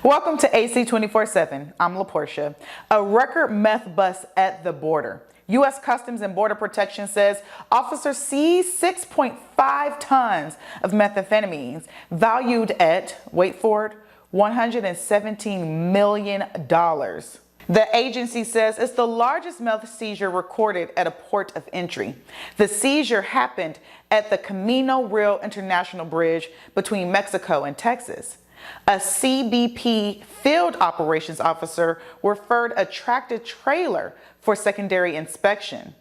Welcome to AC 24/7. I'm LaPortia. A record meth bust at the border. U.S. Customs and Border Protection says officers seized 6.5 tons of methamphetamines valued at, wait for it, $117 million. The agency says it's the largest meth seizure recorded at a port of entry. The seizure happened at the Camino Real International Bridge between Mexico and Texas. A CBP field operations officer referred a tractor trailer for secondary inspection.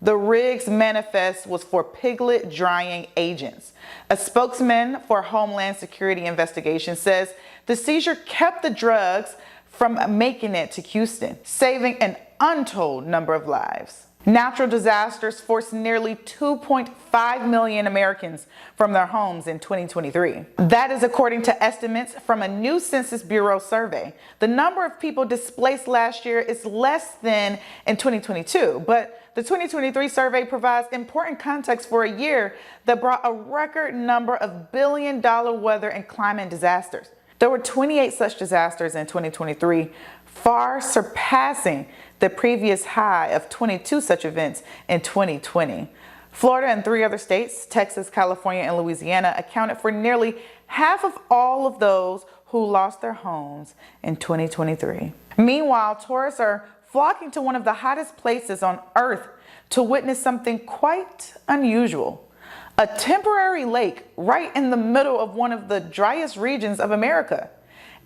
The rig's manifest was for piglet drying agents. A spokesman for Homeland Security Investigation says the seizure kept the drugs from making it to Houston, saving an untold number of lives. Natural disasters forced nearly 2.5 million Americans from their homes in 2023. That is according to estimates from a new Census Bureau survey. The number of people displaced last year is less than in 2022, but the 2023 survey provides important context for a year that brought a record number of billion-dollar weather and climate disasters. There were 28 such disasters in 2023, far surpassing the previous high of 22 such events in 2020. Florida and 3 other states, Texas, California, and Louisiana, accounted for nearly half of all of those who lost their homes in 2023. Meanwhile, tourists are flocking to one of the hottest places on Earth to witness something quite unusual. A temporary lake right in the middle of one of the driest regions of America.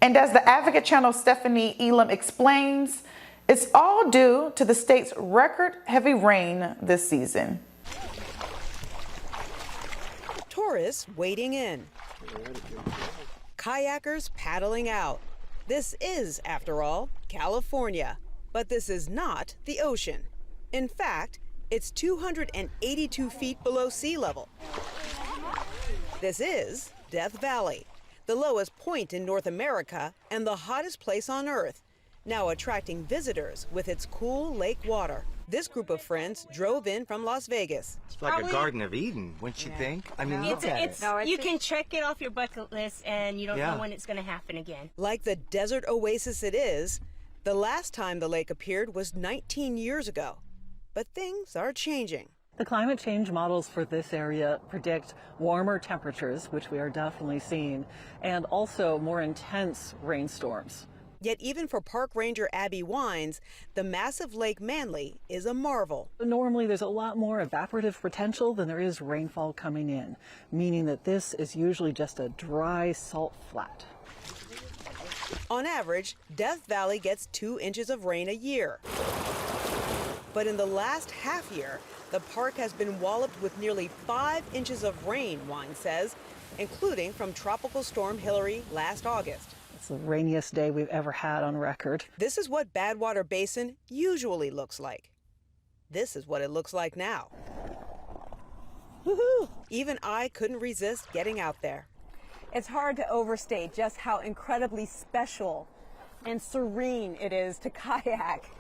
And as the Advocate Channel's Stephanie Elam explains, it's all due to the state's record heavy rain this season. Tourists wading in. Kayakers paddling out. This is, after all, California. But this is not the ocean. In fact, it's 282 feet below sea level. This is Death Valley, the lowest point in North America and the hottest place on Earth, now attracting visitors with its cool lake water. This group of friends drove in from Las Vegas. It's like a Garden of Eden, wouldn't you think? I mean, look at it. You can check it off your bucket list and you don't know when it's going to happen again. Like the desert oasis it is, the last time the lake appeared was 19 years ago. But things are changing. The climate change models for this area predict warmer temperatures, which we are definitely seeing, and also more intense rainstorms. Yet even for Park Ranger Abby Wines, the massive Lake Manly is a marvel. Normally there's a lot more evaporative potential than there is rainfall coming in, meaning that this is usually just a dry salt flat. On average, Death Valley gets 2 inches of rain a year. But in the last half year, the park has been walloped with nearly 5 inches of rain, Wine says, including from Tropical Storm Hillary last August. It's the rainiest day we've ever had on record. This is what Badwater Basin usually looks like. This is what it looks like now. Woohoo! Even I couldn't resist getting out there. It's hard to overstate just how incredibly special and serene it is to kayak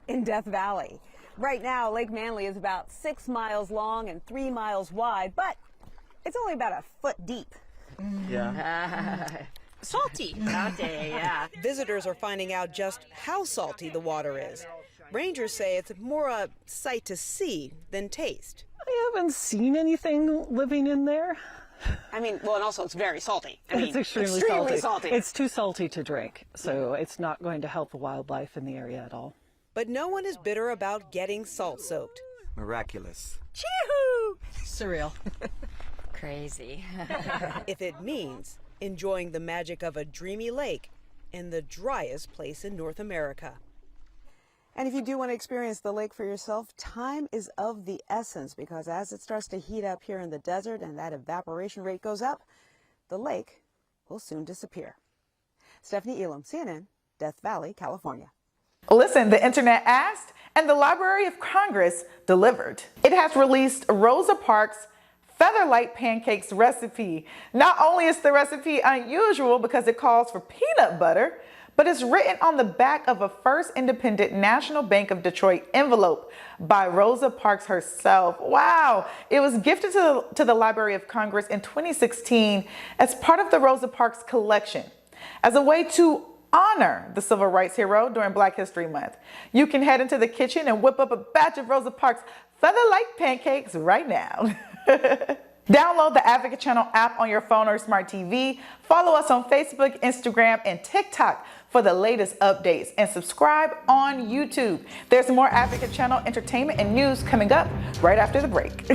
in Death Valley. Right now, Lake Manly is about 6 miles long and 3 miles wide, but it's only about a foot deep. Yeah. Salty out there, yeah. Visitors are finding out just how salty the water is. Rangers say it's more a sight to see than taste. I haven't seen anything living in there. I mean, well, and also it's very salty. It's extremely salty. It's too salty to drink, so it's not going to help the wildlife in the area at all. But no one is bitter about getting salt-soaked. Miraculous. Chee-hoo! Surreal. Crazy. If it means enjoying the magic of a dreamy lake in the driest place in North America. And if you do want to experience the lake for yourself, time is of the essence, because as it starts to heat up here in the desert and that evaporation rate goes up, the lake will soon disappear. Stephanie Elam, CNN, Death Valley, California. Listen, the internet asked and the Library of Congress delivered. It has released Rosa Parks' Featherlight Pancake's recipe. Not only is the recipe unusual because it calls for peanut butter, but it's written on the back of a First Independent National Bank of Detroit envelope by Rosa Parks herself. Wow! It was gifted to the Library of Congress in 2016 as part of the Rosa Parks collection. As a way to honor the civil rights hero during Black History Month. You can head into the kitchen and whip up a batch of Rosa Parks feather-like pancakes right now. Download the Advocate Channel app on your phone or smart TV. Follow us on Facebook, Instagram, and TikTok for the latest updates, and subscribe on YouTube. There's more Advocate Channel entertainment and news coming up right after the break.